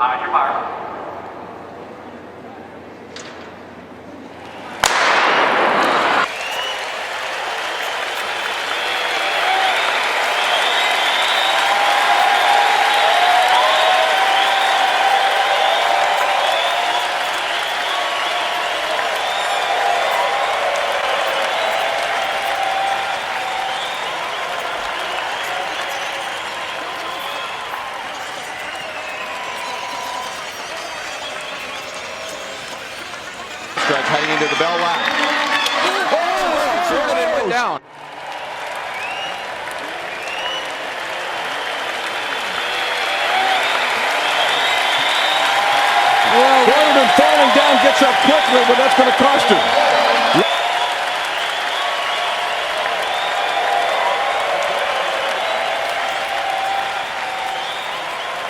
On your mark. Heading into the bell lap. Oh, it went down. Gordon falling down, gets up quickly, but that's going to cost him.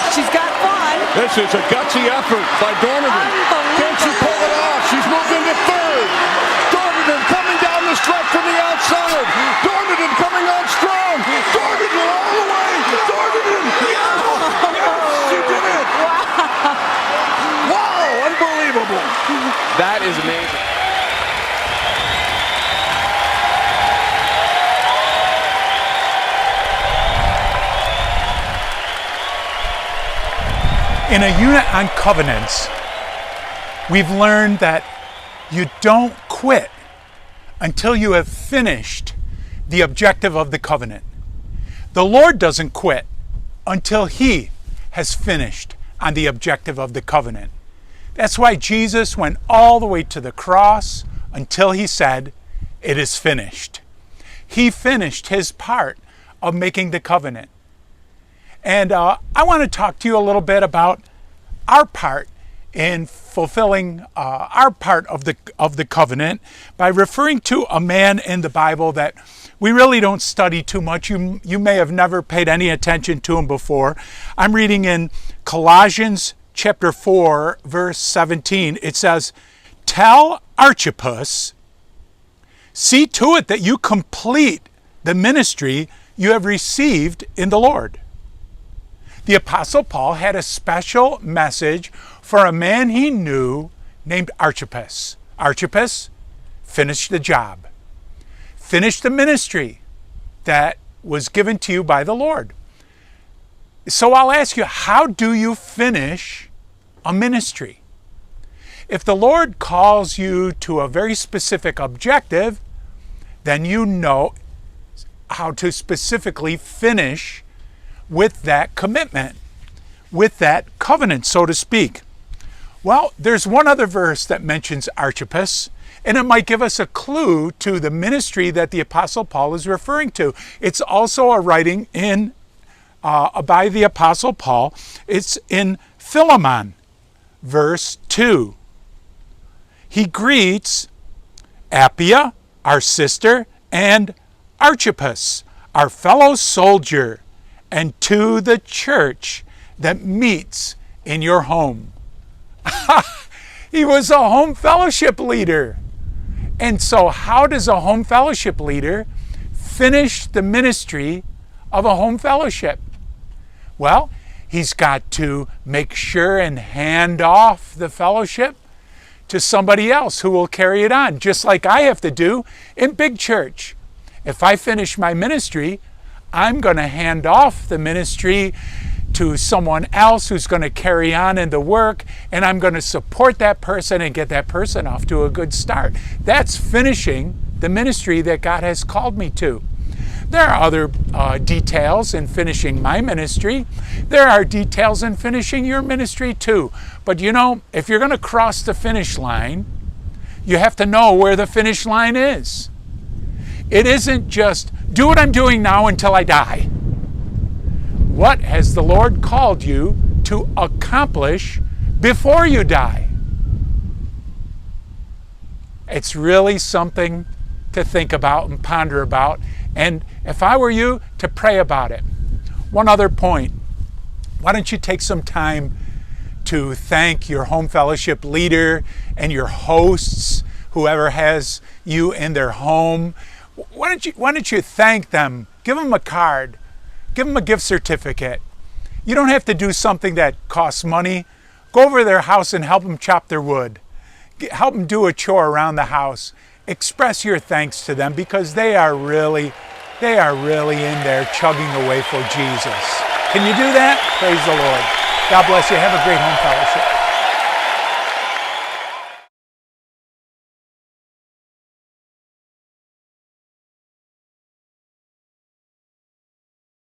She's got fun. This is a gutsy effort by Donovan. Can she pull it off? She's moved into third. Donovan coming down the stretch from the outside. Donovan coming on strong. Donovan all the way. Donovan. Yes, she did it. Wow, unbelievable. That is amazing. In a unit on covenants, we've learned that you don't quit until you have finished the objective of the covenant. The Lord doesn't quit until He has finished on the objective of the covenant. That's why Jesus went all the way to the cross until He said, "It is finished." He finished His part of making the covenant. And I want to talk to you a little bit about our part in fulfilling our part of the covenant by referring to a man in the Bible that we really don't study too much. You may have never paid any attention to him before. I'm reading in Colossians chapter 4, verse 17. It says, "Tell Archippus, see to it that you complete the ministry you have received in the Lord." The Apostle Paul had a special message for a man he knew named Archippus. Archippus, finish the job. Finish the ministry that was given to you by the Lord. So I'll ask you, how do you finish a ministry? If the Lord calls you to a very specific objective, then you know how to specifically finish with that commitment, with that covenant, so to speak. Well, there's one other verse that mentions Archippus, and it might give us a clue to the ministry that the Apostle Paul is referring to. It's also a writing in by the Apostle Paul. It's in Philemon, verse 2. He greets Appia, our sister, and Archippus, our fellow soldier, and to the church that meets in your home. He was a home fellowship leader. And so how does a home fellowship leader finish the ministry of a home fellowship? Well, he's got to make sure and hand off the fellowship to somebody else who will carry it on, just like I have to do in big church. If I finish my ministry, I'm going to hand off the ministry to someone else who's going to carry on in the work, and I'm going to support that person and get that person off to a good start. That's finishing the ministry that God has called me to. There are other details in finishing my ministry. There are details in finishing your ministry too. But you know, if you're going to cross the finish line, you have to know where the finish line is. It isn't just do what I'm doing now until I die. What has the Lord called you to accomplish before you die? It's really something to think about and ponder about. And if I were you, to pray about it. One other point. Why don't you take some time to thank your home fellowship leader and your hosts, whoever has you in their home. Why don't you thank them? Give them a card. Give them a gift certificate. You don't have to do something that costs money, Go over to their house and help them chop their wood. Help them do a chore around the house. Express your thanks to them because they are really in there chugging away for Jesus. Can you do that? Praise the Lord. God bless you. Have a great home fellowship.